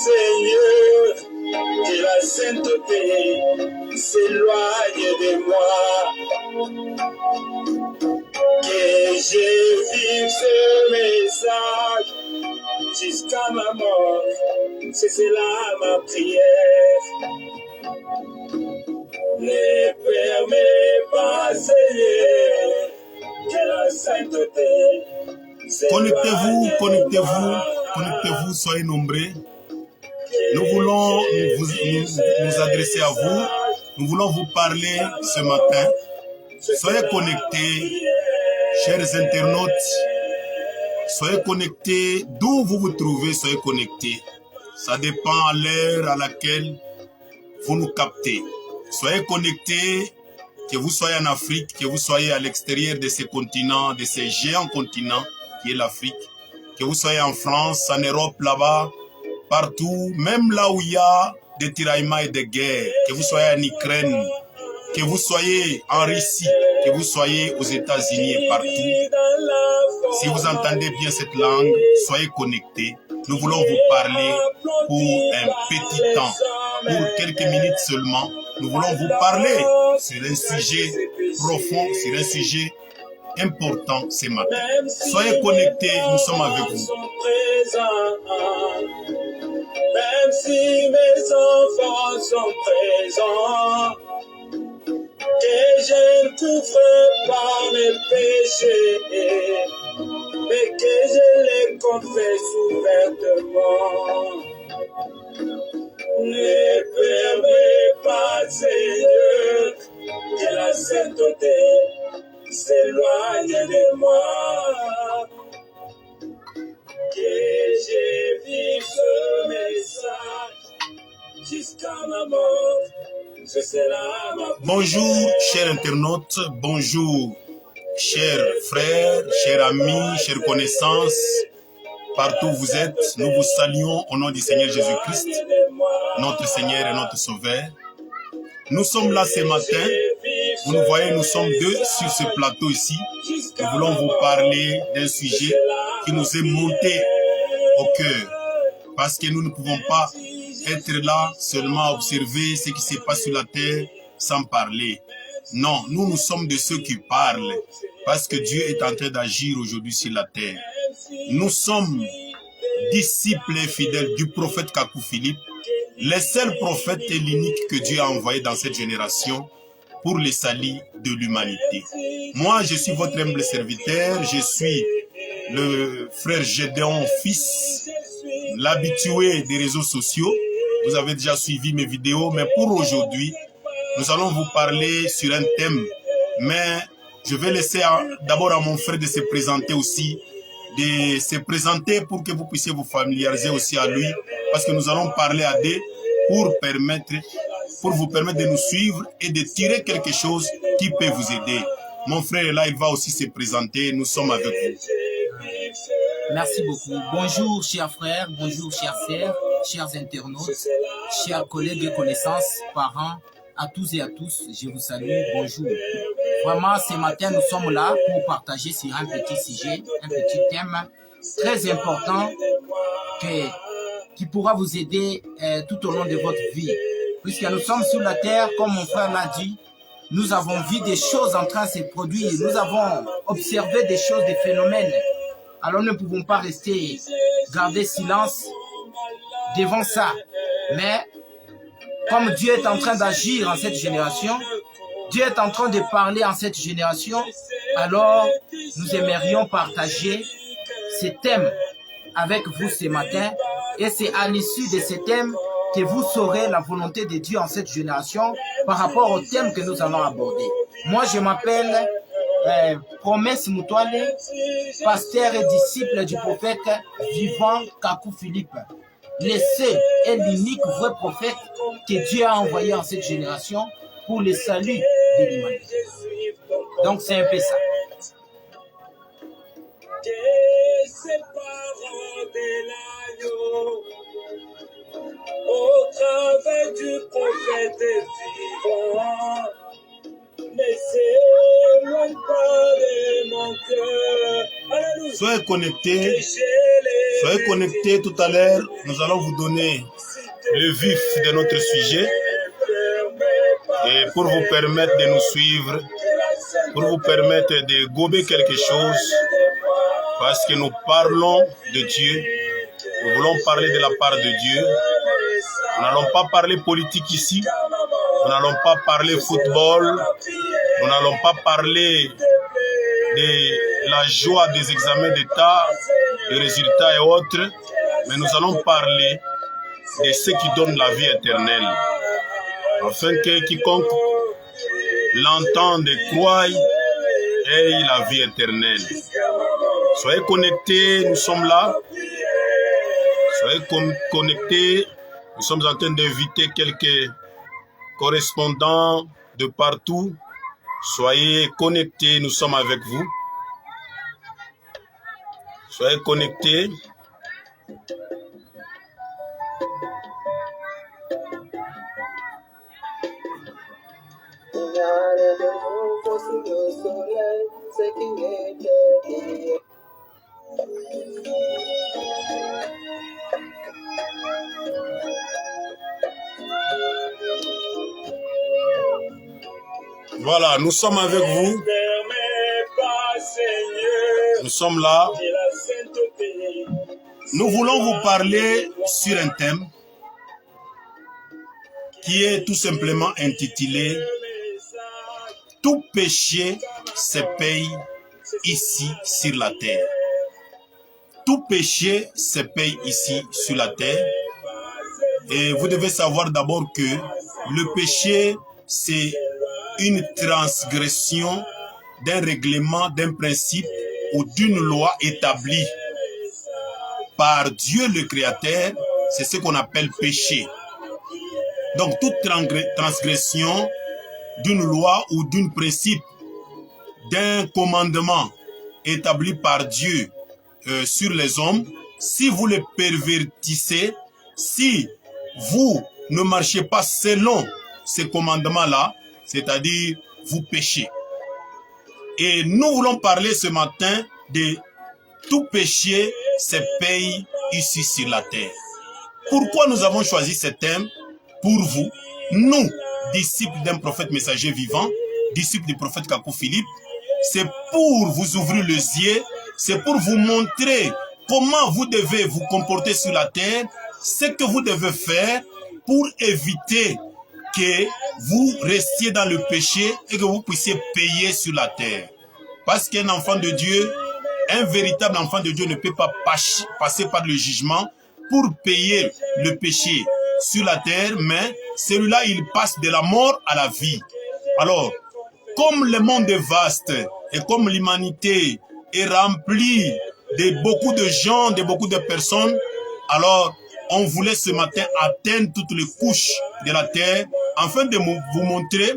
Seigneur, que la sainteté s'éloigne de moi. Que je vive ce message jusqu'à ma mort, c'est cela ma prière. Ne permets pas, Seigneur, que la sainteté Connectez-vous, connectez-vous, connectez-vous, soyez nombreux. Nous voulons nous adresser à vous. Nous voulons vous parler ce matin. Soyez connectés, chers internautes. Soyez connectés d'où vous vous trouvez, soyez connectés. Ça dépend à l'heure à laquelle vous nous captez. Soyez connectés, que vous soyez en Afrique, que vous soyez à l'extérieur de ce continent, de ce géant continent qui est l'Afrique. Que vous soyez en France, en Europe, là-bas, partout, même là où il y a des tiraillements et des guerres. Que vous soyez en Ukraine, que vous soyez en Russie, que vous soyez aux États-Unis et partout. Si vous entendez bien cette langue, soyez connectés. Nous voulons vous parler pour un petit temps, pour quelques minutes seulement. Nous voulons vous parler sur un sujet profond, sur un sujet important ce matin. Soyez connectés, nous sommes avec vous. Même si mes enfants sont présents, que je ne couvre pas mes péchés, mais que je les confesse ouvertement. Ne permets pas, Seigneur, que la sainteté s'éloigne de moi. Que je vive ce message jusqu'à ma mort. Bonjour, chers internautes, bonjour, chers frères, chers amis, chères connaissances, partout où vous êtes, nous vous saluons au nom du Seigneur Jésus-Christ, notre Seigneur et notre Sauveur. Nous sommes là ce matin, vous nous voyez, nous sommes deux sur ce plateau ici. Nous voulons vous parler d'un sujet qui nous est monté au cœur, parce que nous ne pouvons pas être là seulement à observer ce qui se passe sur la terre sans parler. Non, nous sommes de ceux qui parlent, parce que Dieu est en train d'agir aujourd'hui sur la terre. Nous sommes disciples et fidèles du prophète Kakou Philippe, le seul prophète et l'unique que Dieu a envoyé dans cette génération pour le salut de l'humanité. Moi, je suis votre humble serviteur, je suis le frère Gédéon Fils, l'habitué des réseaux sociaux. Vous avez déjà suivi mes vidéos, mais pour aujourd'hui, nous allons vous parler sur un thème. Mais je vais laisser d'abord à mon frère de se présenter aussi, de se présenter pour que vous puissiez vous familiariser aussi à lui, parce que nous allons parler à deux pour vous permettre de nous suivre et de tirer quelque chose qui peut vous aider. Mon frère est là, il va aussi se présenter, nous sommes avec vous. Merci beaucoup. Bonjour chers frères, bonjour chères sœurs, chers internautes, chers collègues et connaissances, parents, à tous et à tous, je vous salue, bonjour. Vraiment, ce matin, nous sommes là pour partager sur un petit sujet, un petit thème très important qui pourra vous aider tout au long de votre vie. Puisque nous sommes sur la terre, comme mon frère l'a dit, nous avons vu des choses en train de se produire, nous avons observé des choses, des phénomènes. Alors nous ne pouvons pas rester, garder silence devant ça. Mais comme Dieu est en train d'agir en cette génération, Dieu est en train de parler en cette génération, alors nous aimerions partager ces thèmes avec vous ce matin. Et c'est à l'issue de ces thèmes que vous saurez la volonté de Dieu en cette génération par rapport au thème que nous allons aborder. Moi, je m'appelle Promesse Moutouale, pasteur et disciple du prophète vivant Kakou Philippe, le seul et l'unique vrai prophète que Dieu a envoyé en cette génération pour le salut de l'humanité. Donc c'est un peu ça. Au travers du prophète vivant, ne s'éloigne pas de mon cœur. Soyez connectés, Soyez connectés tout à l'heure. Nous allons vous donner le vif de notre sujet. Et pour vous permettre de nous suivre, pour vous permettre de gober quelque chose, parce que nous parlons de Dieu, nous voulons parler de la part de Dieu. Nous n'allons pas parler politique ici, nous n'allons pas parler football, nous n'allons pas parler de la joie des examens d'État, des résultats et autres, mais nous allons parler de ce qui donne la vie éternelle, afin que quiconque l'entende et croie ait la vie éternelle. Soyez connectés, nous sommes là. Soyez connectés, nous sommes en train d'inviter quelques correspondants de partout. Soyez connectés, nous sommes avec vous. Soyez connectés. Voilà, nous sommes avec vous. Nous sommes là. Nous voulons vous parler sur un thème qui est tout simplement intitulé « Tout péché se paye ici sur la terre ». Tout péché se paye ici sur la terre. Et vous devez savoir d'abord que le péché, c'est une transgression d'un règlement, d'un principe ou d'une loi établie par Dieu le Créateur. C'est ce qu'on appelle péché. Donc toute transgression d'une loi ou d'un principe, d'un commandement établi par Dieu sur les hommes, si vous le pervertissez, si vous ne marchez pas selon ces commandements-là, c'est-à-dire vous péchez. Et nous voulons parler ce matin de tout péché se paye ici sur la terre. Pourquoi nous avons choisi ce thème? Pour vous, nous, disciples d'un prophète messager vivant, disciples du prophète Kakou Philippe, c'est pour vous ouvrir les yeux, c'est pour vous montrer comment vous devez vous comporter sur la terre, ce que vous devez faire pour éviter que vous restiez dans le péché et que vous puissiez payer sur la terre. Parce qu'un enfant de Dieu, un véritable enfant de Dieu ne peut pas passer par le jugement pour payer le péché sur la terre, mais celui-là, il passe de la mort à la vie. Alors, comme le monde est vaste et comme l'humanité est remplie de beaucoup de gens, de beaucoup de personnes, alors on voulait ce matin atteindre toutes les couches de la terre afin de vous montrer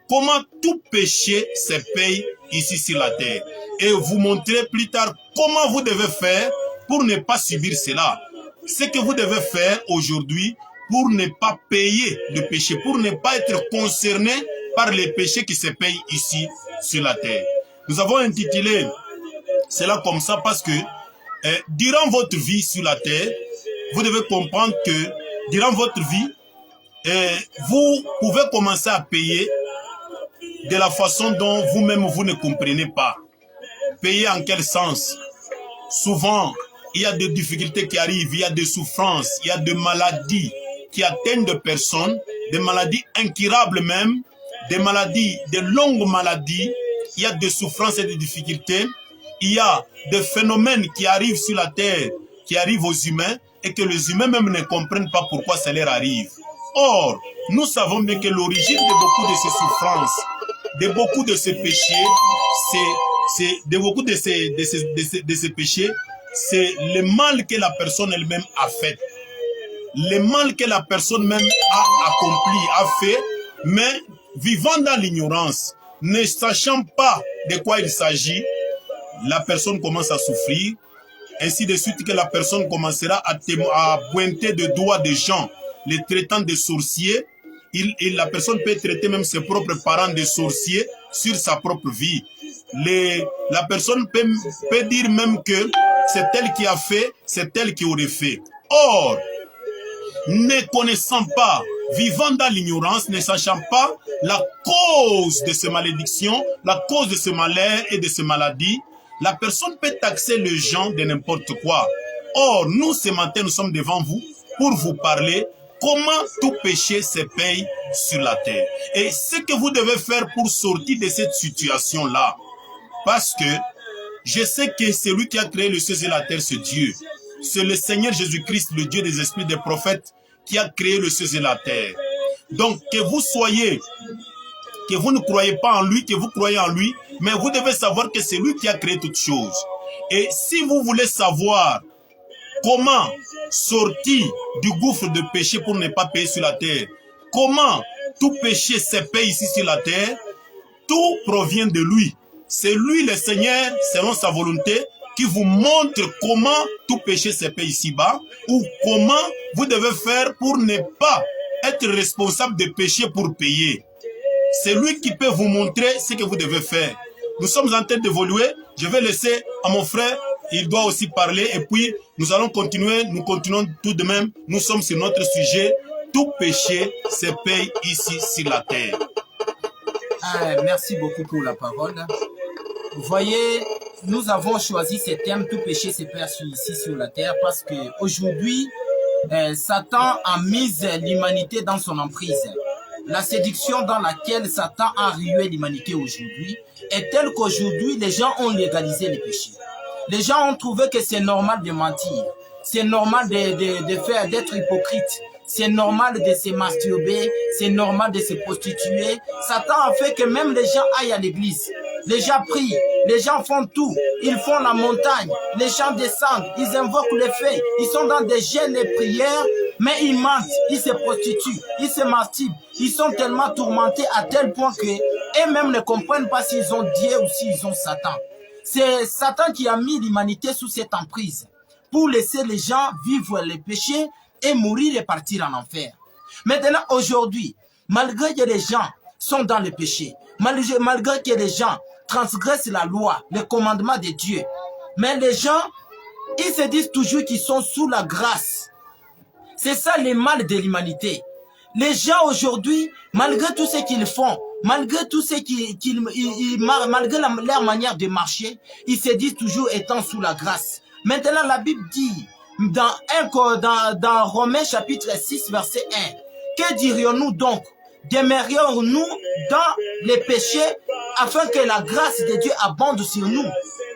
comment tout péché se paye ici sur la terre. Et vous montrer plus tard comment vous devez faire pour ne pas subir cela. Ce que vous devez faire aujourd'hui pour ne pas payer le péché, pour ne pas être concerné par les péchés qui se payent ici sur la terre. Nous avons intitulé cela comme ça parce que durant votre vie sur la terre, vous devez comprendre que durant votre vie, vous pouvez commencer à payer de la façon dont vous-même vous ne comprenez pas. Payer en quel sens? Souvent, il y a des difficultés qui arrivent, il y a des souffrances, il y a des maladies qui atteignent des personnes, des maladies incurables même, des maladies, des longues maladies, il y a des souffrances et des difficultés, il y a des phénomènes qui arrivent sur la terre, qui arrivent aux humains, et que les humains même ne comprennent pas pourquoi ça leur arrive. Or, nous savons bien que l'origine de beaucoup de ces souffrances, de beaucoup de ces péchés, c'est le mal que la personne elle-même a fait. Le mal que la personne même a accompli, a fait, mais vivant dans l'ignorance, ne sachant pas de quoi il s'agit, la personne commence à souffrir, ainsi de suite que la personne commencera à pointer de doigts des gens, les traitant de sorciers. La personne peut traiter même ses propres parents de sorciers sur sa propre vie. La personne peut dire même que c'est elle qui a fait, c'est elle qui aurait fait. Or, ne connaissant pas, vivant dans l'ignorance, ne sachant pas la cause de ces malédictions, la cause de ce malheur et de ces maladies, la personne peut taxer les gens de n'importe quoi. Or, nous, ce matin, nous sommes devant vous pour vous parler comment tout péché se paye sur la terre. Et ce que vous devez faire pour sortir de cette situation-là. Parce que je sais que celui qui a créé le ciel et la terre, c'est Dieu. C'est le Seigneur Jésus-Christ, le Dieu des esprits des prophètes, qui a créé le ciel et la terre. Donc, que vous soyez, que vous ne croyez pas en lui, que vous croyez en lui, mais vous devez savoir que c'est lui qui a créé toutes choses. Et si vous voulez savoir comment sortir du gouffre de péché pour ne pas payer sur la terre, comment tout péché se paye ici sur la terre, tout provient de lui. C'est lui le Seigneur, selon sa volonté, qui vous montre comment tout péché se paye ici-bas ou comment vous devez faire pour ne pas être responsable de péché pour payer. C'est lui qui peut vous montrer ce que vous devez faire. Nous sommes en train d'évoluer. Je vais laisser à mon frère, il doit aussi parler et puis nous allons continuer. Nous continuons tout de même. Nous sommes sur notre sujet. Tout péché se paye ici sur la terre. Merci beaucoup pour la parole. Vous voyez, nous avons choisi ce thème, tout péché se paye ici sur la terre, parce que aujourd'hui, Satan a mis l'humanité dans son emprise. La séduction dans laquelle Satan a rué l'humanité aujourd'hui est telle qu'aujourd'hui, les gens ont légalisé les péchés. Les gens ont trouvé que c'est normal de mentir, c'est normal d'être hypocrite, c'est normal de se masturber, c'est normal de se prostituer. Satan a fait que même les gens aillent à l'église. Les gens prient, les gens font tout, ils font la montagne, les gens descendent, ils invoquent les fées, ils sont dans des jeûnes et prières, mais ils mentent, ils se prostituent, ils se masturbent, ils sont tellement tourmentés à tel point que eux-mêmes ne comprennent pas s'ils ont Dieu ou s'ils ont Satan. C'est Satan qui a mis l'humanité sous cette emprise pour laisser les gens vivre les péchés et mourir et partir en enfer. Maintenant, aujourd'hui, malgré que les gens sont dans le péché, malgré que les gens transgressent la loi, les commandements de Dieu, mais les gens, ils se disent toujours qu'ils sont sous la grâce. C'est ça le mal de l'humanité. Les gens aujourd'hui, malgré tout ce qu'ils font, malgré tout ce malgré leur manière de marcher, ils se disent toujours étant sous la grâce. Maintenant, la Bible dit, dans Romains chapitre 6, verset 1, que dirions-nous donc? Demeurions-nous dans les péchés afin que la grâce de Dieu abonde sur nous?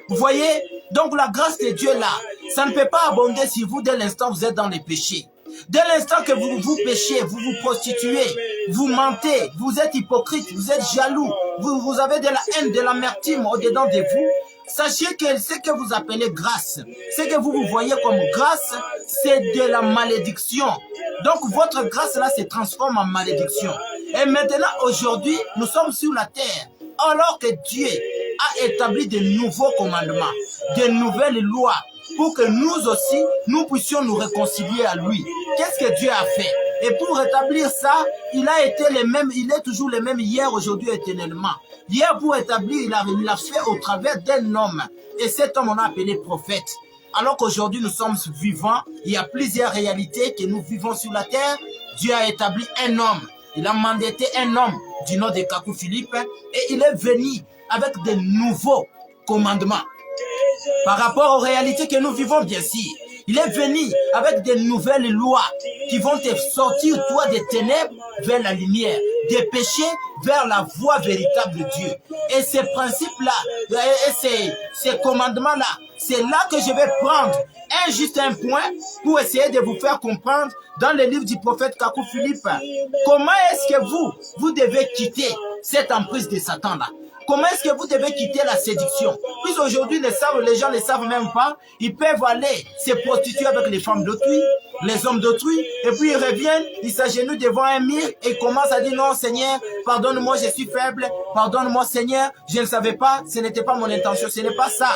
Vous voyez? Donc la grâce de Dieu là, ça ne peut pas abonder si vous, dès l'instant, vous êtes dans les péchés. Dès l'instant que vous péchez, vous vous prostituez, vous mentez, vous êtes hypocrite, vous êtes jaloux, vous avez de la haine, de l'amertume au-dedans de vous, sachez que ce que vous appelez grâce, ce que vous voyez comme grâce, c'est de la malédiction. Donc votre grâce là se transforme en malédiction. Et maintenant, aujourd'hui, nous sommes sur la terre, alors que Dieu a établi de nouveaux commandements, de nouvelles lois, pour que nous aussi, nous puissions nous réconcilier à lui. Qu'est-ce que Dieu a fait? Et pour rétablir ça, il a été le même, il est toujours le même hier, aujourd'hui, éternellement. Hier, pour établir, il l'a fait au travers d'un homme. Et cet homme, on a appelé prophète. Alors qu'aujourd'hui, nous sommes vivants, il y a plusieurs réalités que nous vivons sur la terre. Dieu a établi un homme. Il a mandaté un homme du nom de Kakou Philippe et il est venu avec de nouveaux commandements. Par rapport aux réalités que nous vivons, bien sûr, il est venu avec de nouvelles lois qui vont te sortir, toi, des ténèbres vers la lumière, des péchés vers la voie véritable de Dieu. Et ces principes-là, et ces commandements-là, c'est là que je vais prendre juste un point pour essayer de vous faire comprendre dans le livre du prophète Kakou Philippe. Comment est-ce que vous devez quitter cette emprise de Satan-là? Comment est-ce que vous devez quitter la séduction? Puis aujourd'hui, les gens ne savent même pas. Ils peuvent aller se prostituer avec les femmes d'autrui, les hommes d'autrui, et puis ils reviennent, ils s'agenouillent devant un mur et ils commencent à dire non, Seigneur, pardonne-moi, je suis faible, pardonne-moi, Seigneur, je ne savais pas, ce n'était pas mon intention, ce n'est pas ça.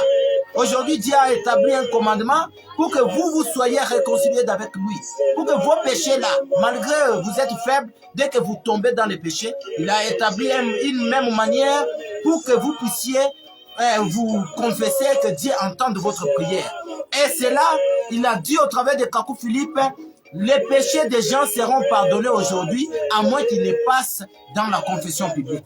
Aujourd'hui, Dieu a établi un commandement pour que vous soyez réconciliés avec lui. Pour que vos péchés-là, malgré vous êtes faibles, dès que vous tombez dans les péchés, il a établi une même manière pour que vous puissiez vous confesser, que Dieu entende votre prière. Et cela, il a dit au travers de Kakou Philippe, les péchés des gens seront pardonnés aujourd'hui, à moins qu'ils ne passent dans la confession publique.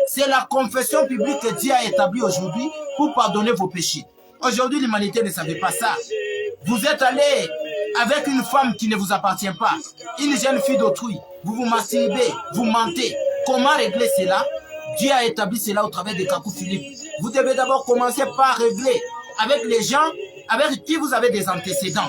C'est la confession publique que Dieu a établie aujourd'hui pour pardonner vos péchés. Aujourd'hui, l'humanité ne savait pas ça. Vous êtes allé avec une femme qui ne vous appartient pas, une jeune fille d'autrui. Vous vous masturbez, vous mentez. Comment régler cela? Dieu a établi cela au travers de Kakou Philippe. Vous devez d'abord commencer par régler avec les gens avec qui vous avez des antécédents.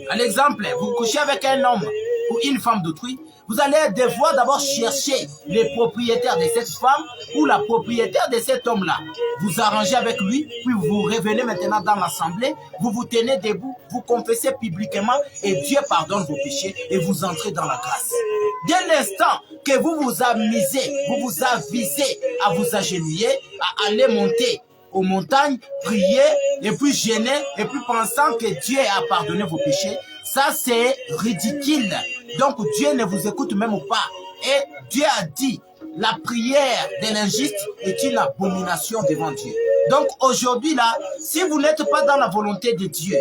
À l'exemple, vous couchez avec un homme ou une femme d'autrui, vous allez devoir d'abord chercher les propriétaires de cette femme ou la propriétaire de cet homme-là. Vous arrangez avec lui, puis vous revenez maintenant dans l'assemblée, vous vous tenez debout, vous confessez publiquement et Dieu pardonne vos péchés et vous entrez dans la grâce. Dès l'instant que vous vous amusez, vous vous avisez à vous agenouiller, à aller monter aux montagnes, prier, et puis gêner, et puis pensant que Dieu a pardonné vos péchés, ça c'est ridicule. Donc Dieu ne vous écoute même pas. Et Dieu a dit, la prière de l'injuste est une abomination devant Dieu. Donc aujourd'hui là, si vous n'êtes pas dans la volonté de Dieu,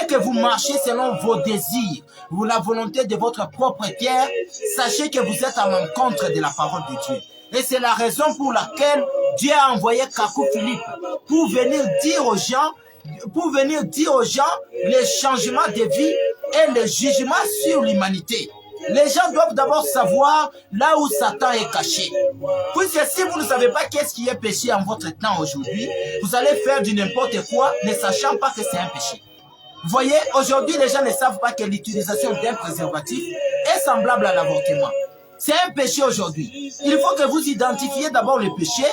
et que vous marchez selon vos désirs, ou la volonté de votre propre terre, sachez que vous êtes à l'encontre de la parole de Dieu. Et c'est la raison pour laquelle Dieu a envoyé Kakou Philippe pour venir dire aux gens les changements de vie et le jugement sur l'humanité. Les gens doivent d'abord savoir là où Satan est caché. Puisque si vous ne savez pas qu'est-ce qui est péché en votre temps aujourd'hui, vous allez faire du n'importe quoi ne sachant pas que c'est un péché. Vous voyez, aujourd'hui les gens ne savent pas que l'utilisation d'un préservatif est semblable à l'avortement. C'est un péché aujourd'hui. Il faut que vous identifiez d'abord le péché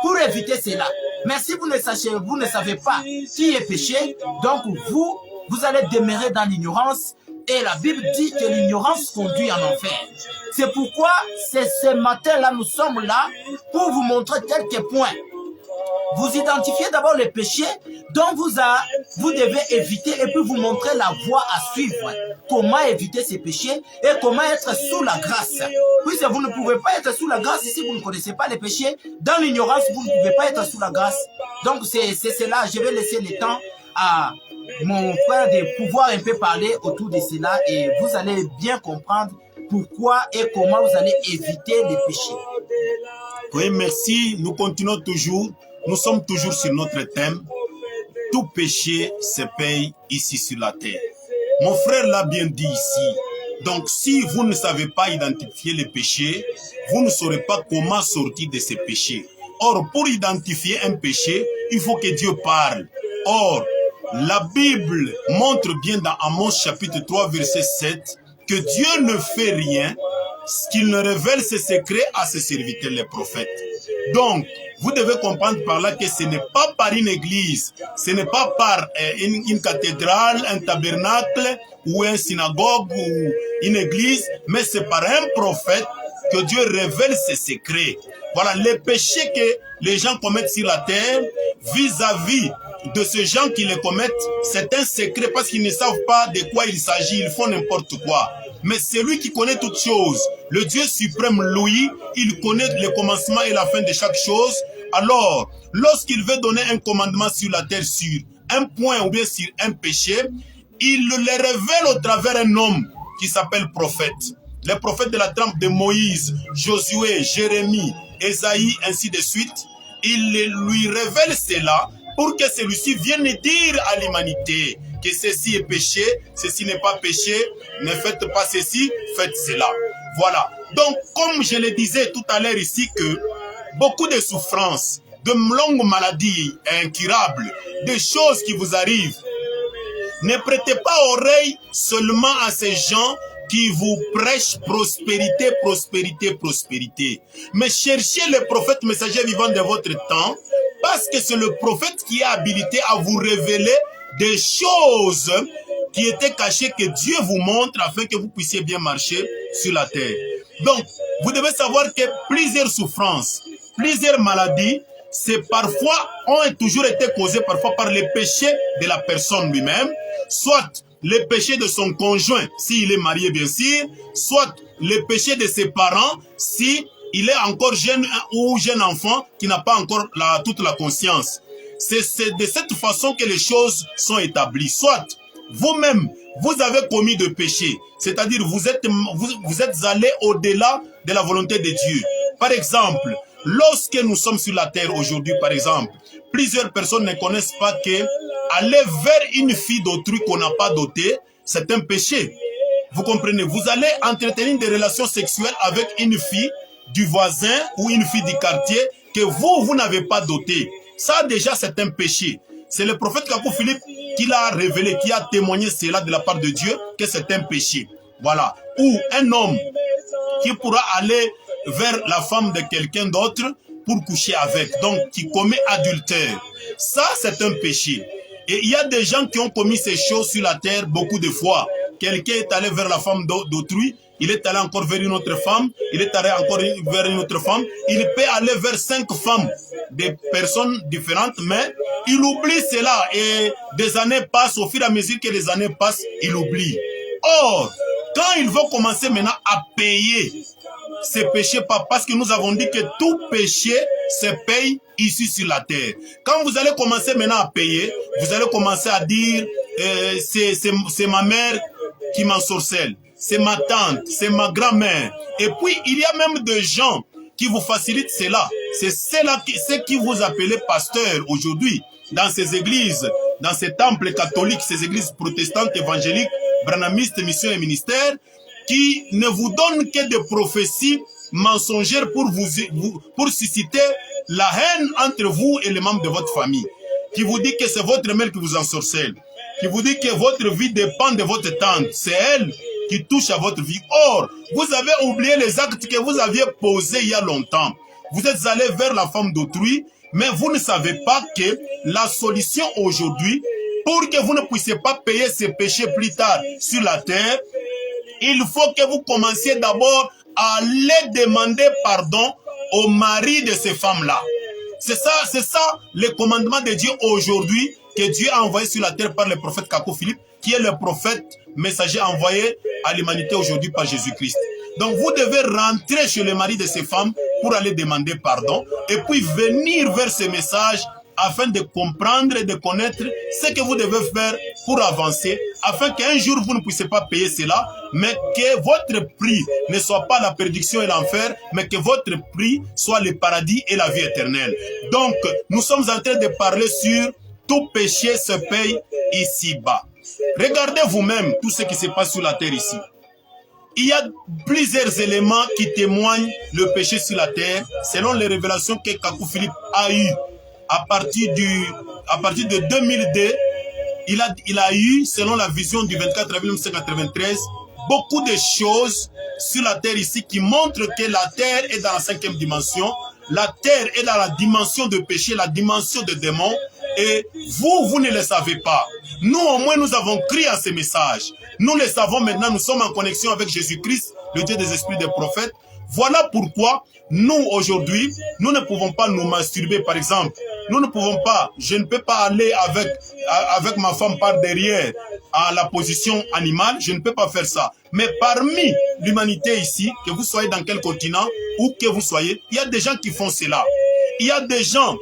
pour éviter cela. Mais si vous ne savez pas qui est péché, donc vous allez demeurer dans l'ignorance. Et la Bible dit que l'ignorance conduit en enfer. C'est pourquoi ce matin-là, nous sommes là pour vous montrer quelques points. Vous identifiez d'abord les péchés dont vous devez éviter et puis vous montrer la voie à suivre. Comment éviter ces péchés et comment être sous la grâce. Puisque vous ne pouvez pas être sous la grâce si vous ne connaissez pas les péchés. Dans l'ignorance, vous ne pouvez pas être sous la grâce. Donc c'est cela. Je vais laisser le temps à mon frère de pouvoir un peu parler autour de cela et vous allez bien comprendre pourquoi et comment vous allez éviter les péchés. Oui, merci. Nous continuons toujours. Nous sommes toujours sur notre thème. Tout péché se paye ici sur la terre. Mon frère l'a bien dit ici. Donc, si vous ne savez pas identifier les péchés, vous ne saurez pas comment sortir de ces péchés. Or, pour identifier un péché, il faut que Dieu parle. Or, la Bible montre bien dans Amos chapitre 3 verset 7 que Dieu ne fait rien qu'il ne révèle ses secrets à ses serviteurs les prophètes. Donc, vous devez comprendre par là que ce n'est pas par une église, ce n'est pas par une cathédrale, un tabernacle ou une synagogue ou une église, mais c'est par un prophète que Dieu révèle ses secrets. Voilà, les péchés que les gens commettent sur la terre vis-à-vis de ces gens qui les commettent, c'est un secret parce qu'ils ne savent pas de quoi il s'agit, ils font n'importe quoi. Mais c'est lui qui connaît toutes choses. Le Dieu suprême, lui, il connaît le commencement et la fin de chaque chose. Alors, lorsqu'il veut donner un commandement sur la terre, sur un point ou bien sur un péché, il le révèle au travers d'un homme qui s'appelle prophète. Les prophètes de la trempe de Moïse, Josué, Jérémie, Ésaïe, ainsi de suite, il lui révèle cela pour que celui-ci vienne dire à l'humanité que ceci est péché, ceci n'est pas péché, ne faites pas ceci, faites cela. Voilà. Donc, comme je le disais tout à l'heure ici, que beaucoup de souffrances, de longues maladies incurables, des choses qui vous arrivent, ne prêtez pas oreille seulement à ces gens qui vous prêchent prospérité, prospérité, prospérité. Mais cherchez le prophète messager vivant de votre temps, parce que c'est le prophète qui est habilité à vous révéler des choses qui étaient cachées que Dieu vous montre afin que vous puissiez bien marcher sur la terre. Donc, vous devez savoir que plusieurs souffrances, plusieurs maladies, c'est parfois, ont toujours été causées parfois par les péchés de la personne lui-même, soit les péchés de son conjoint, s'il est marié bien sûr, soit les péchés de ses parents, si il est encore jeune ou jeune enfant qui n'a pas encore toute la conscience. c'est de cette façon que les choses sont établies. Soit vous-même, vous avez commis de péché, c'est-à-dire vous êtes allé au-delà de la volonté de Dieu. Par exemple, lorsque nous sommes sur la terre aujourd'hui, par exemple, plusieurs personnes ne connaissent pas que aller vers une fille d'autrui qu'on n'a pas dotée, c'est un péché. Vous comprenez? Vous allez entretenir des relations sexuelles avec une fille du voisin ou une fille du quartier que vous n'avez pas dotée. Ça déjà c'est un péché. C'est le prophète Kakou Philippe qui l'a révélé, qui a témoigné cela de la part de Dieu, que c'est un péché. Voilà. Ou un homme qui pourra aller vers la femme de quelqu'un d'autre pour coucher avec, donc qui commet adultère. Ça, c'est un péché. Et il y a des gens qui ont commis ces choses sur la terre beaucoup de fois. Quelqu'un est allé vers la femme d'autrui, il est allé encore vers une autre femme, il est allé encore vers une autre femme, il peut aller vers 5 femmes, des personnes différentes, mais il oublie cela et des années passent, au fur et à mesure que les années passent, il oublie. Or, quand il va commencer maintenant à payer ces péchés, parce que nous avons dit que tout péché se paye ici sur la terre. Quand vous allez commencer maintenant à payer, vous allez commencer à dire c'est ma mère qui m'ensorcelle, c'est ma tante, c'est ma grand-mère. Et puis, il y a même des gens qui vous facilitent cela. C'est ce qui vous appelez pasteur aujourd'hui, dans ces églises, dans ces temples catholiques, ces églises protestantes, évangéliques, branhamistes, missions et ministères, qui ne vous donnent que des prophéties mensongères pour susciter la haine entre vous et les membres de votre famille. Qui vous dit que c'est votre mère qui vous ensorcelle. Qui vous dit que votre vie dépend de votre tante. C'est elle qui touche à votre vie. Or, vous avez oublié les actes que vous aviez posés il y a longtemps. Vous êtes allé vers la femme d'autrui, mais vous ne savez pas que la solution aujourd'hui, pour que vous ne puissiez pas payer ces péchés plus tard sur la terre, il faut que vous commenciez d'abord à aller demander pardon au mari de ces femmes-là. C'est ça le commandement de Dieu aujourd'hui, que Dieu a envoyé sur la terre par le prophète Kakou Philippe, qui est le prophète messager envoyé à l'humanité aujourd'hui par Jésus-Christ. Donc vous devez rentrer chez le mari de ces femmes pour aller demander pardon et puis venir vers ce message afin de comprendre et de connaître ce que vous devez faire pour avancer, afin qu'un jour vous ne puissiez pas payer cela, mais que votre prix ne soit pas la perdition et l'enfer, mais que votre prix soit le paradis et la vie éternelle. Donc, nous sommes en train de parler sur tout péché se paye ici-bas. Regardez vous-même tout ce qui se passe sur la terre ici. Il y a plusieurs éléments qui témoignent le péché sur la terre, selon les révélations que Kakou Philippe a eues. À partir de 2002, il a eu, selon la vision du 24 avril 1993, beaucoup de choses sur la terre ici qui montrent que la terre est dans la 5e dimension. La terre est dans la dimension de péché, la dimension de démons. Et vous ne le savez pas. Nous, au moins, nous avons cru à ces messages. Nous le savons maintenant, nous sommes en connexion avec Jésus-Christ, le Dieu des esprits des prophètes. Voilà pourquoi nous, aujourd'hui, nous ne pouvons pas nous masturber, par exemple. Nous ne pouvons pas, je ne peux pas aller avec ma femme par derrière à la position animale, je ne peux pas faire ça. Mais parmi l'humanité ici, que vous soyez dans quel continent, où que vous soyez, il y a des gens qui font cela. Il y a des gens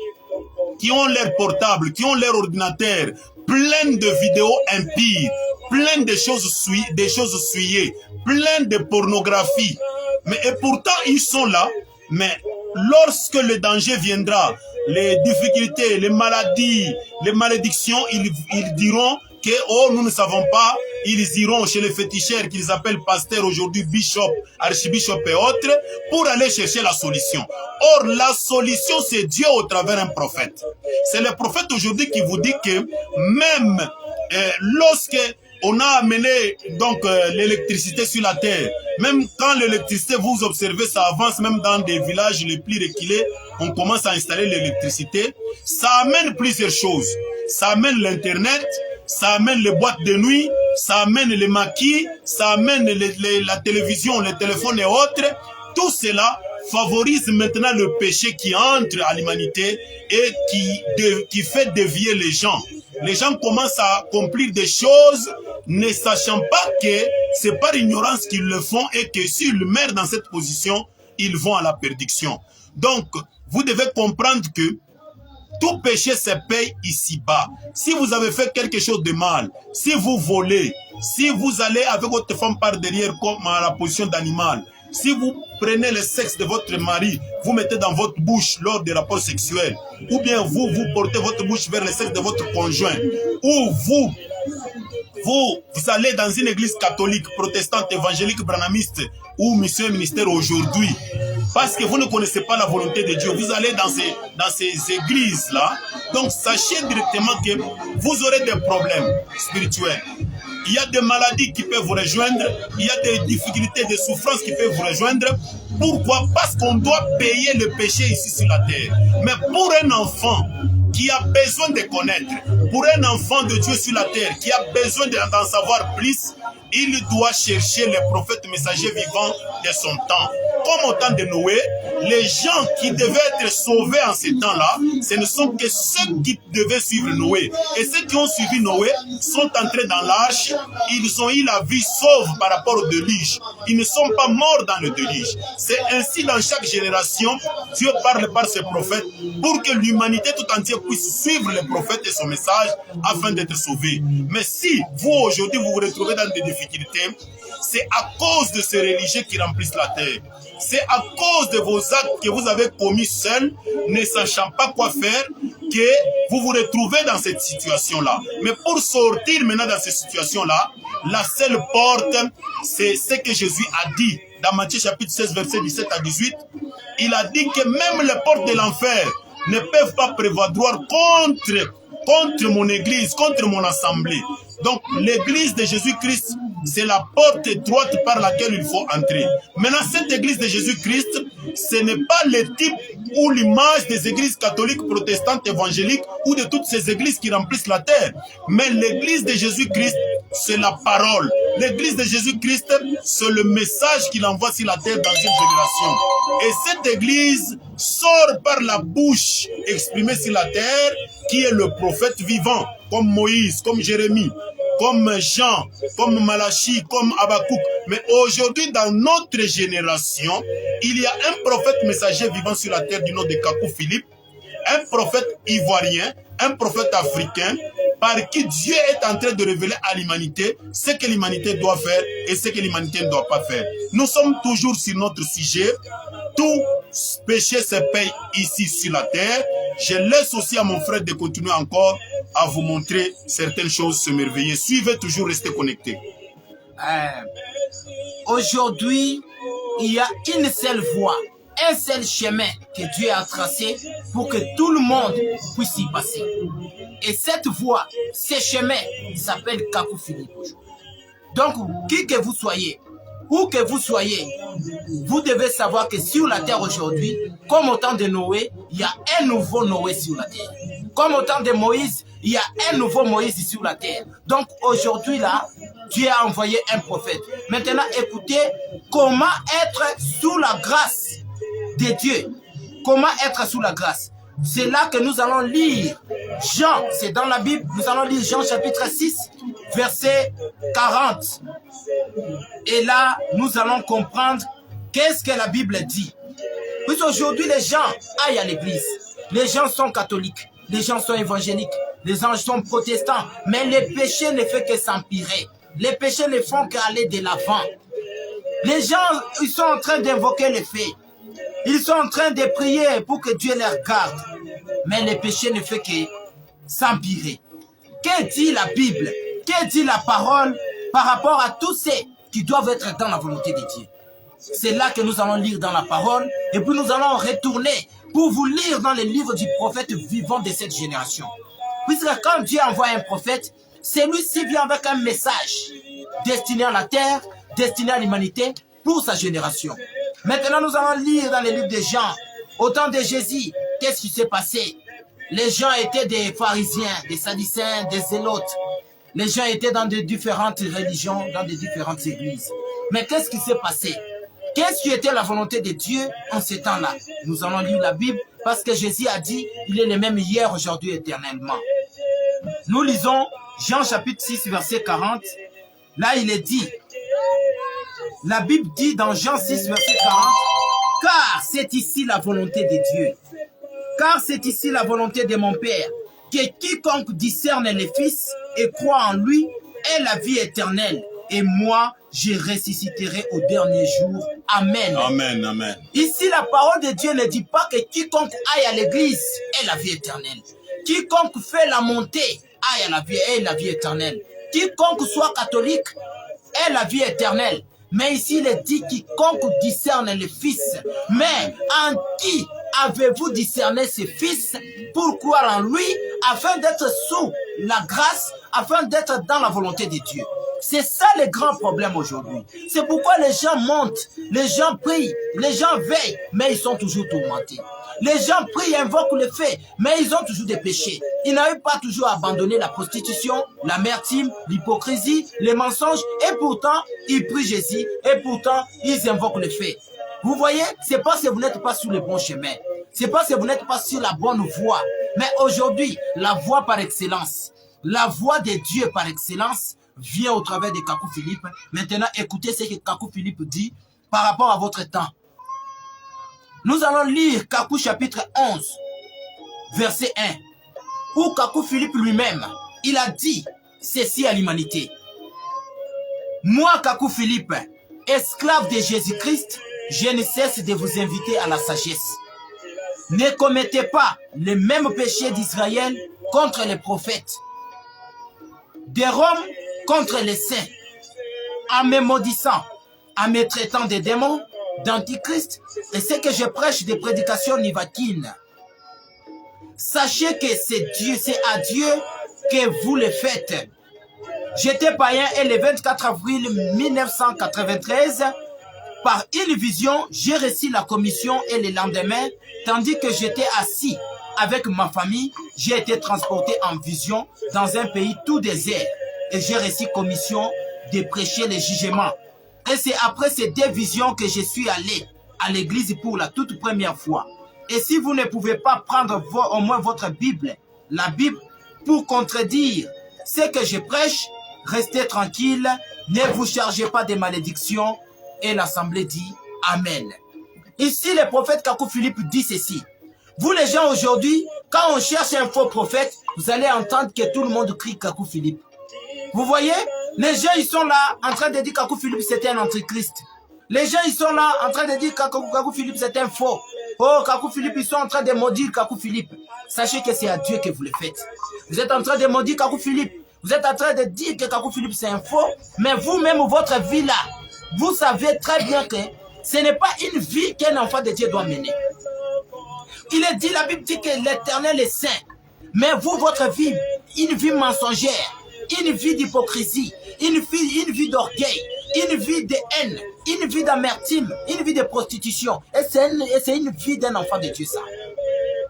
qui ont leur portable, qui ont leur ordinateur, plein de vidéos impies, plein de choses souillées, plein de pornographie. Mais et pourtant, ils sont là. Mais lorsque le danger viendra, les difficultés, les maladies, les malédictions, ils diront que, oh, nous ne savons pas. Ils iront chez les féticheurs qu'ils appellent pasteurs aujourd'hui, bishop, archibishop et autres, pour aller chercher la solution. Or, la solution, c'est Dieu au travers d'un prophète. C'est le prophète aujourd'hui qui vous dit que même lorsque on a amené donc l'électricité sur la terre, même quand l'électricité, vous observez, ça avance même dans des villages les plus reculés, on commence à installer l'électricité, ça amène plusieurs choses. Ça amène l'Internet, ça amène les boîtes de nuit, ça amène les maquis, ça amène la télévision, les téléphones et autres. Tout cela favorise maintenant le péché qui entre à l'humanité et qui fait dévier les gens. Les gens commencent à accomplir des choses ne sachant pas que c'est par ignorance qu'ils le font et que s'ils meurent dans cette position, ils vont à la perdition. Donc, vous devez comprendre que Tout péché se paye ici-bas. Si vous avez fait quelque chose de mal, si vous volez, si vous allez avec votre femme par derrière comme à la position d'animal, si vous prenez le sexe de votre mari, vous mettez dans votre bouche lors des rapports sexuels, ou bien vous portez votre bouche vers le sexe de votre conjoint, ou vous allez dans une église catholique, protestante, évangélique, branhamiste ou mission et ministère aujourd'hui, parce que vous ne connaissez pas la volonté de Dieu, vous allez dans ces églises-là, donc sachez directement que vous aurez des problèmes spirituels. Il y a des maladies qui peuvent vous rejoindre, il y a des difficultés, des souffrances qui peuvent vous rejoindre. Pourquoi? Parce qu'on doit payer le péché ici sur la terre. Mais pour un enfant qui a besoin de connaître, pour un enfant de Dieu sur la terre, qui a besoin d'en savoir plus, il doit chercher les prophètes messagers vivants de son temps. Comme au temps de Noé, les gens qui devaient être sauvés en ces temps-là, ce ne sont que ceux qui devaient suivre Noé. Et ceux qui ont suivi Noé sont entrés dans l'arche, ils ont eu la vie sauve par rapport au déluge. Ils ne sont pas morts dans le déluge. C'est ainsi dans chaque génération, Dieu parle par ses prophètes pour que l'humanité tout entière puisse suivre les prophètes et son message afin d'être sauvée. Mais si vous aujourd'hui vous vous retrouvez dans des difficultés, c'est à cause de ces religieux qui remplissent la terre. C'est à cause de vos actes que vous avez commis seuls, ne sachant pas quoi faire, que vous vous retrouvez dans cette situation-là. Mais pour sortir maintenant dans cette situation-là, la seule porte, c'est ce que Jésus a dit dans Matthieu chapitre 16, verset 17 à 18. Il a dit que même les portes de l'enfer ne peuvent pas prévaloir contre mon église, contre mon assemblée. Donc l'église de Jésus-Christ, c'est la porte étroite par laquelle il faut entrer. Maintenant, cette église de Jésus-Christ, ce n'est pas le type ou l'image des églises catholiques, protestantes, évangéliques ou de toutes ces églises qui remplissent la terre. Mais l'église de Jésus-Christ, c'est la parole. L'église de Jésus-Christ, c'est le message qu'il envoie sur la terre dans une génération. Et cette église sort par la bouche exprimée sur la terre, qui est le prophète vivant, comme Moïse, comme Jérémie, comme Jean, comme Malachie, comme Habakkuk. Mais aujourd'hui, dans notre génération, il y a un prophète messager vivant sur la terre du nom de Kakou Philippe, un prophète ivoirien, un prophète africain, par qui Dieu est en train de révéler à l'humanité ce que l'humanité doit faire et ce que l'humanité ne doit pas faire. Nous sommes toujours sur notre sujet. Tout péché se paye ici sur la terre. Je laisse aussi à mon frère de continuer encore à vous montrer certaines choses se merveiller. Suivez toujours, restez connectés. Aujourd'hui, il y a une seule voie, un seul chemin que Dieu a tracé pour que tout le monde puisse y passer. Et cette voie, ce chemin s'appelle Kakou Philippe. Donc, qui que vous soyez, où que vous soyez, vous devez savoir que sur la terre aujourd'hui, comme au temps de Noé, il y a un nouveau Noé sur la terre. Comme au temps de Moïse, il y a un nouveau Moïse sur la terre. Donc aujourd'hui là, Dieu a envoyé un prophète. Maintenant, écoutez comment être sous la grâce de Dieu. Comment être sous la grâce. C'est là que nous allons lire Jean, c'est dans la Bible, nous allons lire Jean chapitre 6, verset 40. Et là, nous allons comprendre qu'est-ce que la Bible dit. Puis aujourd'hui, les gens aillent à l'église. Les gens sont catholiques, les gens sont évangéliques, les gens sont protestants. Mais les péchés ne font que s'empirer. Les péchés ne font qu'aller de l'avant. Les gens, ils sont en train d'invoquer les faits. Ils sont en train de prier pour que Dieu les regarde. Mais les péchés ne font que s'empirer. Que dit la Bible? Que dit la parole par rapport à tous ceux qui doivent être dans la volonté de Dieu? C'est là que nous allons lire dans la parole et puis nous allons retourner pour vous lire dans les livres du prophète vivant de cette génération. Puisque quand Dieu envoie un prophète, celui-ci vient avec un message destiné à la terre, destiné à l'humanité pour sa génération. Maintenant, nous allons lire dans les livres de Jean. Au temps de Jésus, qu'est-ce qui s'est passé? Les gens étaient des pharisiens, des sadducéens, des zélotes. Les gens étaient dans de différentes religions, dans de différentes églises. Mais qu'est-ce qui s'est passé? Qu'est-ce qui était la volonté de Dieu en ces temps-là? Nous allons lire la Bible parce que Jésus a dit il est le même hier, aujourd'hui, éternellement. Nous lisons Jean chapitre 6, verset 40. Là, il est dit, la Bible dit dans Jean 6, verset 40, car c'est ici la volonté de Dieu, Car c'est ici la volonté de mon Père, que quiconque discerne le Fils et croit en lui ait la vie éternelle. Et moi, je ressusciterai au dernier jour. Amen. Amen, amen. Ici, la parole de Dieu ne dit pas que quiconque aille à l'église ait la vie éternelle. Quiconque fait la montée aille à la vie éternelle. Quiconque soit catholique ait la vie éternelle. Mais ici, il est dit quiconque discerne le Fils. Mais en qui avez-vous discerné ce Fils pour croire en lui, afin d'être sous la grâce, afin d'être dans la volonté de Dieu? C'est ça le grand problème aujourd'hui. C'est pourquoi les gens montent, les gens prient, les gens veillent, mais ils sont toujours tourmentés. Les gens prient, invoquent le fait, mais ils ont toujours des péchés. Ils n'arrivent pas toujours à abandonner la prostitution, l'amertume, l'hypocrisie, les mensonges, et pourtant, ils prient Jésus, et pourtant, ils invoquent le fait. Vous voyez, c'est parce que vous n'êtes pas sur le bon chemin. C'est parce que vous n'êtes pas sur la bonne voie. Mais aujourd'hui, la voie par excellence, la voie de Dieu par excellence, vient au travers de Kakou Philippe. Maintenant, écoutez ce que Kakou Philippe dit par rapport à votre temps. Nous allons lire Kakou chapitre 11, verset 1, où Kakou Philippe lui-même, il a dit ceci à l'humanité. Moi, Kakou Philippe, esclave de Jésus-Christ, je ne cesse de vous inviter à la sagesse. Ne commettez pas le même péché d'Israël contre les prophètes, de Rome contre les saints, en me maudissant, en me traitant de démons, d'antichrist, et ce que je prêche des prédications nivaquines. Sachez que c'est à Dieu que vous le faites. J'étais païen et le 24 avril 1993, par une vision, j'ai reçu la commission et le lendemain, tandis que j'étais assis avec ma famille, j'ai été transporté en vision dans un pays tout désert et j'ai reçu commission de prêcher les jugements. Et c'est après ces deux visions que je suis allé à l'église pour la toute première fois. Et si vous ne pouvez pas prendre au moins votre Bible, la Bible, pour contredire ce que je prêche, restez tranquille, ne vous chargez pas de malédictions. Et l'assemblée dit Amen. Ici, le prophète Kakou Philippe dit ceci. Vous les gens aujourd'hui, quand on cherche un faux prophète, vous allez entendre que tout le monde crie Kakou Philippe. Vous voyez, les gens ils sont là en train de dire Kakou Philippe c'était un antichrist. Les gens ils sont là en train de dire Kakou Philippe c'est un faux. Oh, Kakou Philippe, ils sont en train de maudire Kakou Philippe. Sachez que c'est à Dieu que vous le faites. Vous êtes en train de maudire Kakou Philippe. Vous êtes en train de dire que Kakou Philippe c'est un faux. Mais vous-même, votre vie là, vous savez très bien que ce n'est pas une vie qu'un enfant de Dieu doit mener. Il est dit, la Bible dit que l'Éternel est saint. Mais vous, votre vie, une vie mensongère, une vie d'hypocrisie, une vie d'orgueil, une vie de haine, une vie d'amertume, une vie de prostitution. Et c'est une vie d'un enfant de Dieu, ça.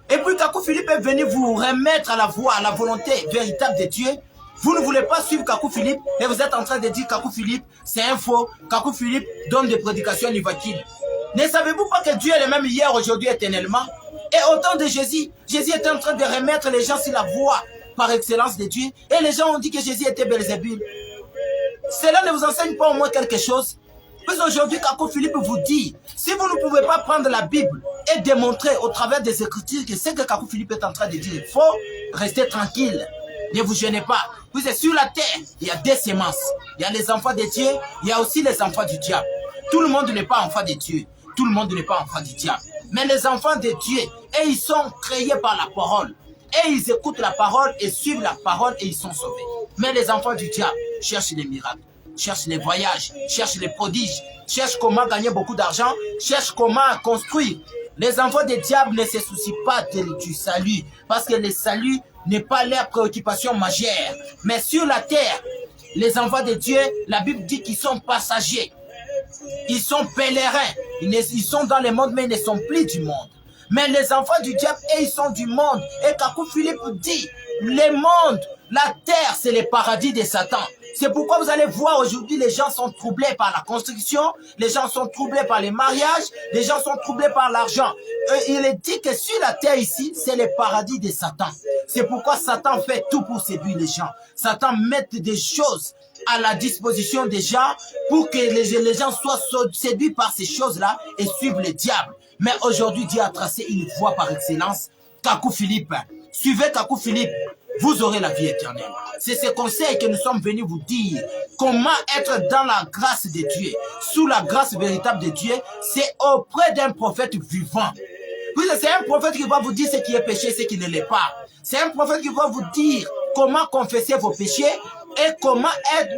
Et puis, Kakou Philippe est venu vous remettre à la voie, à la volonté véritable de Dieu. Vous ne voulez pas suivre Kakou Philippe et vous êtes en train de dire Kakou Philippe, c'est un faux. Kakou Philippe donne des prédications nivaquines. Ne savez-vous pas que Dieu est le même hier, aujourd'hui, éternellement? Et au temps de Jésus, Jésus était en train de remettre les gens sur la voie par excellence de Dieu. Et les gens ont dit que Jésus était Belzébul. Cela ne vous enseigne pas au moins quelque chose? Puis aujourd'hui, Kakou Philippe vous dit, si vous ne pouvez pas prendre la Bible et démontrer au travers des Écritures que ce que Kakou Philippe est en train de dire est faux, restez tranquille. Ne vous gênez pas. Vous êtes sur la terre, il y a des semences. Il y a les enfants de Dieu, il y a aussi les enfants du diable. Tout le monde n'est pas enfant de Dieu. Tout le monde n'est pas enfant du diable. Mais les enfants de Dieu, et ils sont créés par la parole. Et ils écoutent la parole et suivent la parole et ils sont sauvés. Mais les enfants du diable cherchent les miracles, cherchent les voyages, cherchent les prodiges, cherchent comment gagner beaucoup d'argent, cherchent comment construire. Les enfants du diable ne se soucient pas du salut, parce que le salut n'est pas leur préoccupation majeure. Mais sur la terre, les enfants de Dieu, la Bible dit qu'ils sont passagers. Ils sont pèlerins. Ils sont dans le monde, mais ils ne sont plus du monde. Mais les enfants du diable, ils sont du monde. Et Kakou Philippe dit, le monde, la terre, c'est le paradis de Satan. C'est pourquoi vous allez voir aujourd'hui, les gens sont troublés par la construction, les gens sont troublés par les mariages, les gens sont troublés par l'argent. Il est dit que sur la terre ici, c'est le paradis de Satan. C'est pourquoi Satan fait tout pour séduire les gens. Satan met des choses à la disposition des gens pour que les gens soient séduits par ces choses-là et suivent le diable. Mais aujourd'hui, Dieu a tracé une voie par excellence Kakou Philippe. Suivez Kakou Philippe. Vous aurez la vie éternelle. C'est ce conseil que nous sommes venus vous dire. Comment être dans la grâce de Dieu. Sous la grâce véritable de Dieu, c'est auprès d'un prophète vivant. C'est un prophète qui va vous dire ce qui est péché, ce qui ne l'est pas. C'est un prophète qui va vous dire comment confesser vos péchés et comment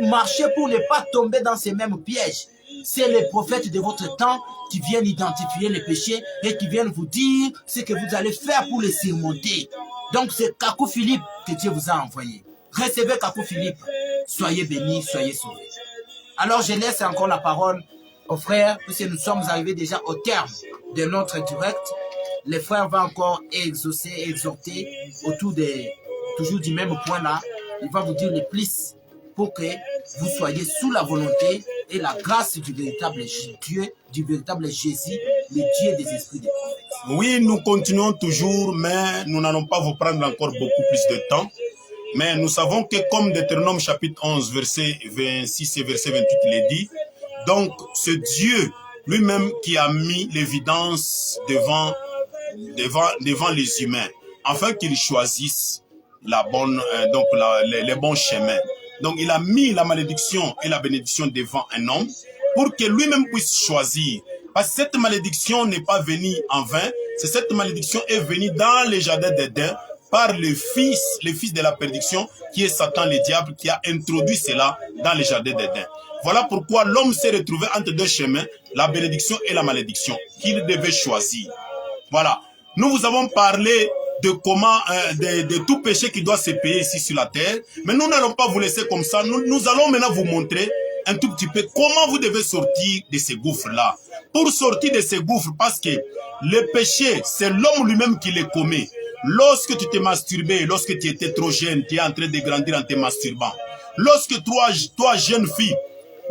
marcher pour ne pas tomber dans ces mêmes pièges. C'est les prophètes de votre temps qui viennent identifier les péchés et qui viennent vous dire ce que vous allez faire pour les surmonter. Donc c'est Kakou Philippe que Dieu vous a envoyé. Recevez Kakou Philippe. Soyez bénis, soyez sauvés. Alors je laisse encore la parole aux frères, puisque nous sommes arrivés déjà au terme de notre direct. Les frères vont encore exhorter autour toujours du même point là. Il va vous dire les plus pour que vous soyez sous la volonté et la grâce du véritable Dieu, du véritable Jésus, le Dieu des esprits des prophètes. Oui, nous continuons toujours, mais nous n'allons pas vous prendre encore beaucoup plus de temps. Mais nous savons que comme Deutéronome chapitre 11, verset 26 et verset 28, il est dit, donc ce Dieu lui-même qui a mis l'évidence devant les humains, afin qu'ils choisissent la bonne, les bons chemins. Donc il a mis la malédiction et la bénédiction devant un homme pour que lui-même puisse choisir. Parce que cette malédiction n'est pas venue en vain, cette malédiction est venue dans les jardins d'Éden par le fils de la perdition qui est Satan le diable qui a introduit cela dans les jardins d'Éden. Voilà pourquoi l'homme s'est retrouvé entre deux chemins, la bénédiction et la malédiction, qu'il devait choisir. Voilà. Nous vous avons parlé de comment, de tout péché qui doit se payer ici sur la terre. Mais nous n'allons pas vous laisser comme ça. Nous allons maintenant vous montrer un tout petit peu comment vous devez sortir de ces gouffres-là. Pour sortir de ces gouffres, parce que le péché, c'est l'homme lui-même qui les commet. Lorsque tu t'es masturbé, lorsque tu étais trop jeune, tu es en train de grandir en te masturbant. Lorsque toi jeune fille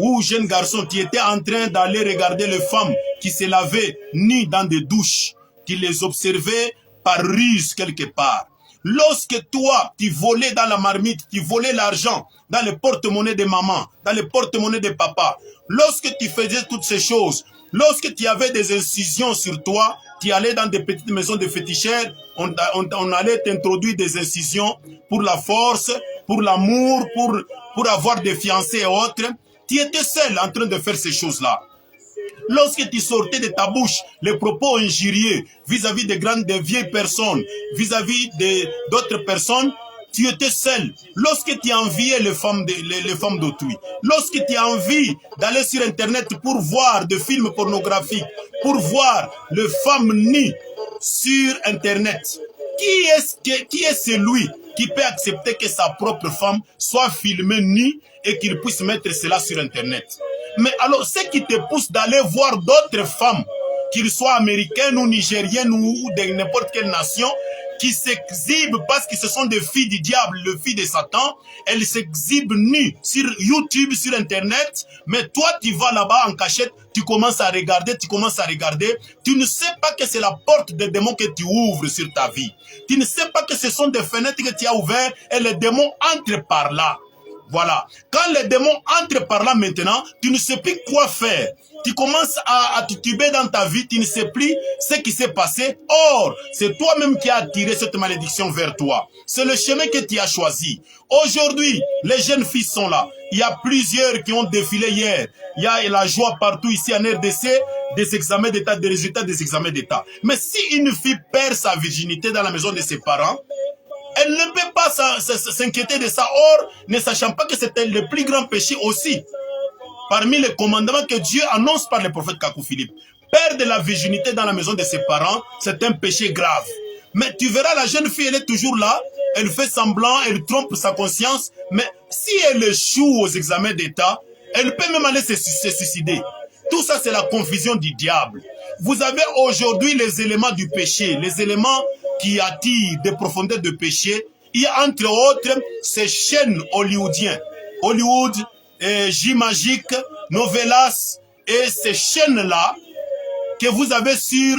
ou jeune garçon, tu étais en train d'aller regarder les femmes qui se lavaient nues dans des douches, qui les observait par ruse quelque part. Lorsque toi, tu volais dans la marmite, tu volais l'argent dans le porte-monnaie de maman, dans le porte-monnaie de papa, lorsque tu faisais toutes ces choses, lorsque tu avais des incisions sur toi, tu allais dans des petites maisons de féticheurs, on allait t'introduire des incisions pour la force, pour l'amour, pour avoir des fiancés et autres. Tu étais seul en train de faire ces choses-là. Lorsque tu sortais de ta bouche les propos injurieux vis-à-vis des vieilles personnes, vis-à-vis d'autres personnes, tu étais seul. Lorsque tu enviais les femmes d'autrui, lorsque tu as envie d'aller sur Internet pour voir des films pornographiques, pour voir les femmes nues sur Internet, qui est celui qui peut accepter que sa propre femme soit filmée nue et qu'il puisse mettre cela sur Internet? Mais alors, ce qui te pousse d'aller voir d'autres femmes, qu'ils soient américaines ou nigériennes ou de n'importe quelle nation, qui s'exhibent parce que ce sont des filles du diable, les filles de Satan, elles s'exhibent nues sur YouTube, sur Internet, mais toi tu vas là-bas en cachette, tu commences à regarder, tu ne sais pas que c'est la porte des démons que tu ouvres sur ta vie. Tu ne sais pas que ce sont des fenêtres que tu as ouvertes et les démons entrent par là. Voilà. Quand les démons entrent par là maintenant, tu ne sais plus quoi faire. Tu commences à tituber dans ta vie, tu ne sais plus ce qui s'est passé. Or, c'est toi-même qui as attiré cette malédiction vers toi. C'est le chemin que tu as choisi. Aujourd'hui, les jeunes filles sont là. Il y a plusieurs qui ont défilé hier. Il y a la joie partout ici en RDC, des examens d'état, des résultats des examens d'état. Mais si une fille perd sa virginité dans la maison de ses parents, elle ne peut pas s'inquiéter de ça, or, ne sachant pas que c'était le plus grand péché aussi. Parmi les commandements que Dieu annonce par le prophète Kakou Philippe. Perdre la virginité dans la maison de ses parents, c'est un péché grave. Mais tu verras, la jeune fille, elle est toujours là, elle fait semblant, elle trompe sa conscience, mais si elle échoue aux examens d'état, elle peut même aller se suicider. Tout ça, c'est la confusion du diable. Vous avez aujourd'hui les éléments du péché, les éléments qui attirent des profondeurs de péché. Il y a entre autres ces chaînes hollywoodiennes. Hollywood, J-Magique, Novelas et ces chaînes-là que vous avez sur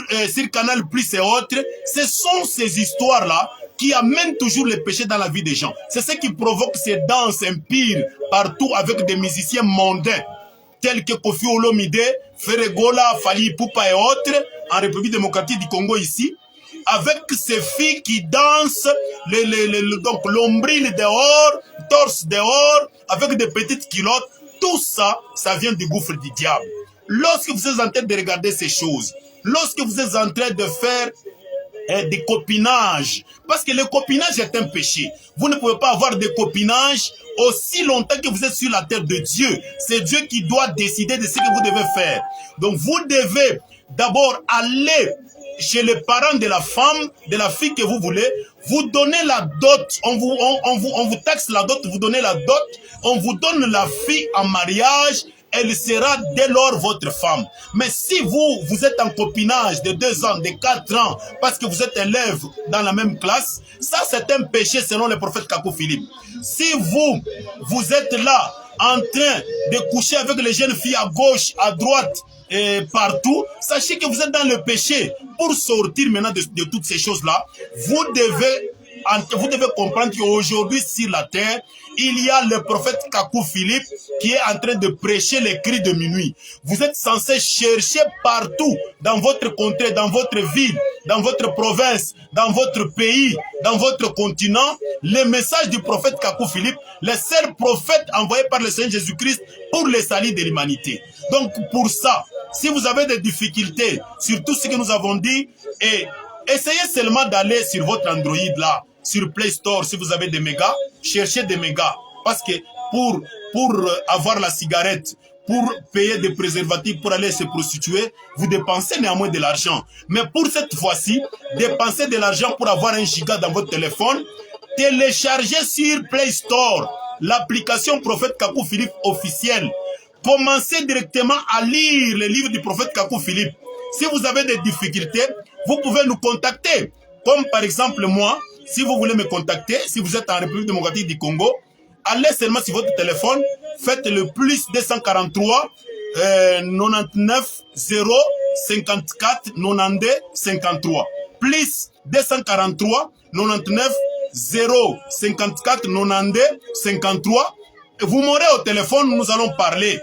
Canal Plus et autres, ce sont ces histoires-là qui amènent toujours le péché dans la vie des gens. C'est ce qui provoque ces danses impires partout avec des musiciens mondains tels que Kofi Olomide, Ferregola, Fally Ipupa et autres en République démocratique du Congo ici. avec ces filles qui dansent, donc l'ombril dehors, torse dehors, avec des petites culottes, tout ça, ça vient du gouffre du diable. Lorsque vous êtes en train de regarder ces choses, lorsque vous êtes en train de faire des copinages, parce que le copinage est un péché. Vous ne pouvez pas avoir de copinage aussi longtemps que vous êtes sur la terre de Dieu. C'est Dieu qui doit décider de ce que vous devez faire. Donc vous devez d'abord aller chez les parents de la femme, de la fille que vous voulez, vous donnez la dot, on vous taxe la dot, vous donnez la dot, on vous donne la fille en mariage, elle sera dès lors votre femme. Mais si vous êtes en copinage de 2 ans, de 4 ans, parce que vous êtes élève dans la même classe, ça c'est un péché selon le prophète Kakou Philippe. Si vous êtes là en train de coucher avec les jeunes filles à gauche, à droite, et partout, sachez que vous êtes dans le péché. Pour sortir maintenant de toutes ces choses-là, vous devez comprendre qu'aujourd'hui sur la terre, il y a le prophète Kakou Philippe qui est en train de prêcher les cris de minuit. Vous êtes censé chercher partout, dans votre contrée, dans votre ville, dans votre province, dans votre pays, dans votre continent, les messages du prophète Kakou Philippe, le seul prophète envoyé par le Seigneur Jésus-Christ pour le salut de l'humanité. Donc pour ça, si vous avez des difficultés sur tout ce que nous avons dit, et essayez seulement d'aller sur votre Android là, sur Play Store, si vous avez des mégas, cherchez des mégas. Parce que pour avoir la cigarette, pour payer des préservatifs, pour aller se prostituer, vous dépensez néanmoins de l'argent. Mais pour cette fois-ci, dépensez de l'argent pour avoir 1 giga dans votre téléphone, téléchargez sur Play Store l'application Prophète Kakou Philippe officielle. Commencez directement à lire les livres du prophète Kakou Philippe. Si vous avez des difficultés, vous pouvez nous contacter. Comme par exemple moi, si vous voulez me contacter, si vous êtes en République démocratique du Congo, allez seulement sur votre téléphone, faites le plus 243 99 0 54 92 53. Plus 243 99 0 54 92 53. Vous m'aurez au téléphone, nous allons parler.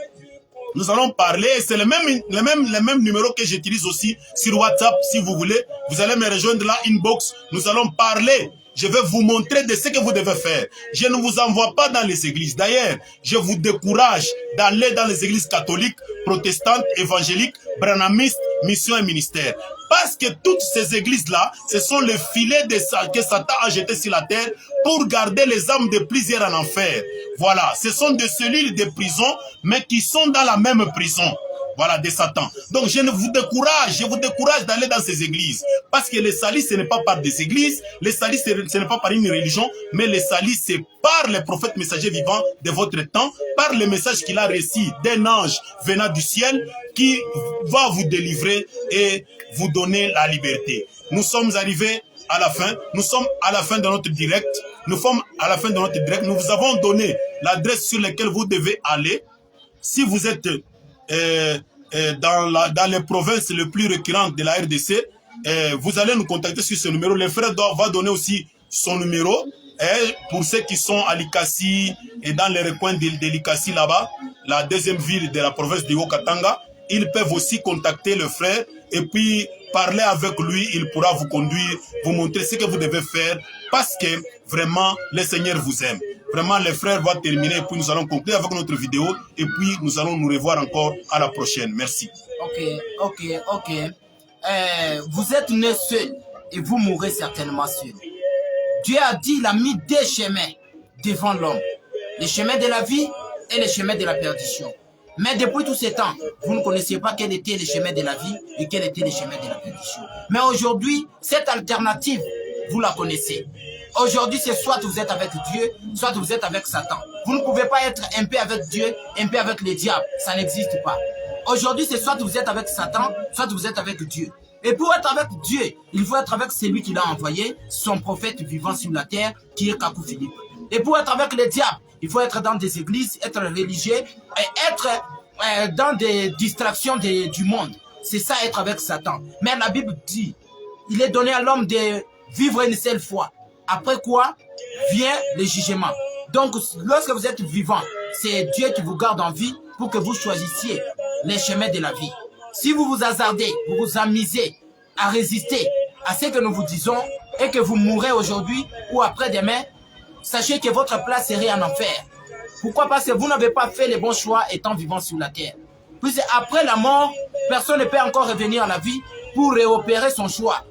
Nous allons parler, c'est le même numéro que j'utilise aussi sur WhatsApp. Si vous voulez, vous allez me rejoindre là, inbox. Nous allons parler. Je vais vous montrer de ce que vous devez faire. Je ne vous envoie pas dans les églises. D'ailleurs, je vous décourage d'aller dans les églises catholiques, protestantes, évangéliques, branhamistes, mission et ministère. Parce que toutes ces églises-là, ce sont les filets que Satan a jetés sur la terre pour garder les âmes de plusieurs en enfer. Voilà, ce sont des cellules de prison, mais qui sont dans la même prison. Voilà, de Satan. Donc je vous décourage d'aller dans ces églises. Parce que le salut, ce n'est pas par des églises, le salut, ce n'est pas par une religion, mais le salut, c'est par les prophètes messagers vivants de votre temps, par le message qu'il a reçu d'un ange venant du ciel, qui va vous délivrer et vous donner la liberté. Nous sommes arrivés à la fin. Nous sommes à la fin de notre direct. Nous sommes à la fin de notre direct. Nous vous avons donné l'adresse sur laquelle vous devez aller. Si vous êtes dans les provinces les plus récurrentes de la RDC, vous allez nous contacter sur ce numéro. Le frère va donner aussi son numéro. Et pour ceux qui sont à Likasi et dans les recoins de Likasi là-bas, la deuxième ville de la province de Haut-Katanga, ils peuvent aussi contacter le frère et puis parler avec lui. Il pourra vous conduire, vous montrer ce que vous devez faire parce que vraiment le Seigneur vous aime. Vraiment, les frères vont terminer et puis nous allons conclure avec notre vidéo et puis nous allons nous revoir encore à la prochaine. Merci. Ok. Vous êtes nés seuls et vous mourrez certainement seuls. Dieu a dit, il a mis 2 chemins devant l'homme. Le chemin de la vie et le chemin de la perdition. Mais depuis tous ces temps, vous ne connaissiez pas quel était le chemin de la vie et quel était le chemin de la perdition. Mais aujourd'hui, cette alternative, vous la connaissez. Aujourd'hui, c'est soit vous êtes avec Dieu, soit vous êtes avec Satan. Vous ne pouvez pas être un peu avec Dieu, un peu avec le diable. Ça n'existe pas. Aujourd'hui, c'est soit vous êtes avec Satan, soit vous êtes avec Dieu. Et pour être avec Dieu, il faut être avec celui qui l'a envoyé, son prophète vivant sur la terre, qui est Kakou Philippe. Et pour être avec le diable, il faut être dans des églises, être religieux, et être dans des distractions du monde. C'est ça, être avec Satan. Mais la Bible dit, il est donné à l'homme de vivre une seule fois. Après quoi vient le jugement. Donc, lorsque vous êtes vivant, c'est Dieu qui vous garde en vie pour que vous choisissiez les chemins de la vie. Si vous vous hasardez, vous vous amusez à résister à ce que nous vous disons et que vous mourrez aujourd'hui ou après-demain, sachez que votre place serait en enfer. Pourquoi? Parce que vous n'avez pas fait les bons choix étant vivant sur la terre. Puis après la mort, personne ne peut encore revenir à la vie pour réopérer son choix.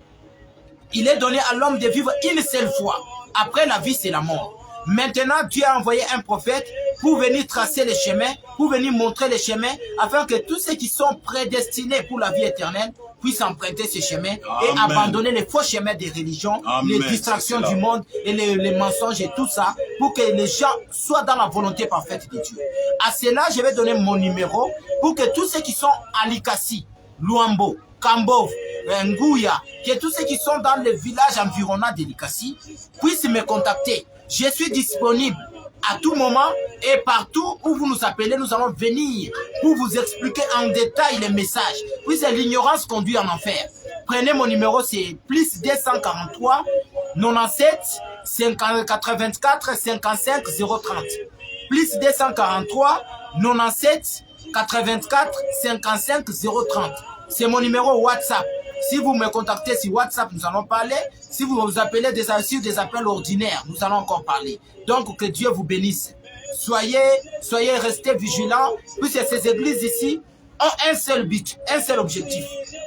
Il est donné à l'homme de vivre une seule fois. Après la vie, c'est la mort. Maintenant, Dieu a envoyé un prophète pour venir tracer les chemins, pour venir montrer les chemins, afin que tous ceux qui sont prédestinés pour la vie éternelle puissent emprunter ces chemins et abandonner les faux chemins des religions, les distractions du monde et les mensonges et tout ça, pour que les gens soient dans la volonté parfaite de Dieu. À cela, je vais donner mon numéro pour que tous ceux qui sont à Likasi, Luambo, Kambov, Ngouya, que tous ceux qui sont dans les villages environnants de Likasi puissent me contacter. Je suis disponible à tout moment et partout où vous nous appelez, nous allons venir pour vous expliquer en détail les messages. Puisque l'ignorance conduit en enfer. Prenez mon numéro, c'est plus 243 97 84 55 030. Plus 243 97 84 55 030. C'est mon numéro WhatsApp. Si vous me contactez sur WhatsApp, nous allons parler. Si vous vous appelez sur des appels ordinaires, nous allons encore parler. Donc, que Dieu vous bénisse. Soyez restés vigilants, puisque ces églises ici ont un seul but, un seul objectif.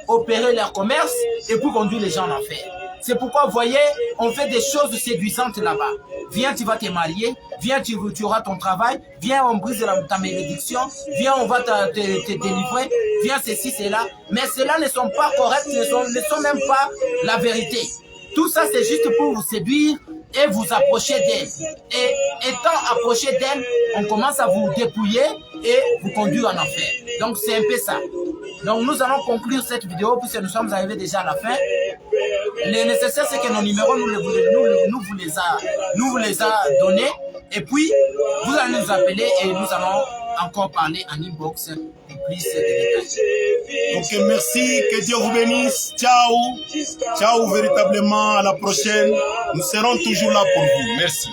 Opérer leur commerce et pour conduire les gens en enfer. C'est pourquoi, vous voyez, on fait des choses séduisantes là-bas. Viens, tu vas te marier. Viens, tu auras ton travail. Viens, on brise ta malédiction. Viens, on va te délivrer. Viens, ceci, cela. Mais cela ne sont pas corrects, ne sont même pas la vérité. Tout ça, c'est juste pour vous séduire et vous approcher d'elle. Et étant approché d'elle, on commence à vous dépouiller et vous conduire en enfer. Donc, c'est un peu ça. Donc, nous allons conclure cette vidéo puisque nous sommes arrivés déjà à la fin. Le nécessaire, c'est que nos numéros, nous vous les a donnés. Et puis, vous allez nous appeler et nous allons encore parler en inbox pour plus de détails. Ok, merci. Que Dieu vous bénisse. Ciao. Ciao, véritablement. À la prochaine. Nous serons toujours là pour vous. Merci.